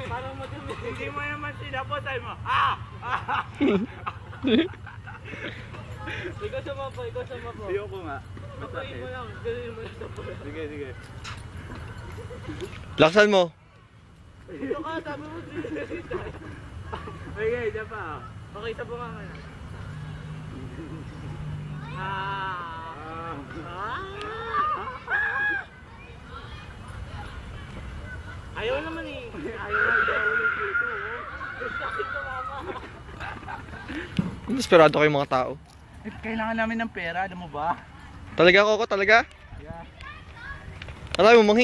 Parang madumi. Hindi mo naman sinapo, tayo mo. Ikaw sumapo, ikaw sumapo. Ayoko nga. Tapuin mo lang, gawin mo lang tapo. Sige, sige. Laksan mo. Ito ka, sabi mo dito. Okay, dyan pa. Okay, sabungan ka na. Ayaw naman eh. Ayaw naman dito. Sakit ka, mama. Desperado kayo mga tao. Kailangan namin ng pera, alam mo ba? Talaga, Coco? Talaga? Yeah. Alam mo, manghingi.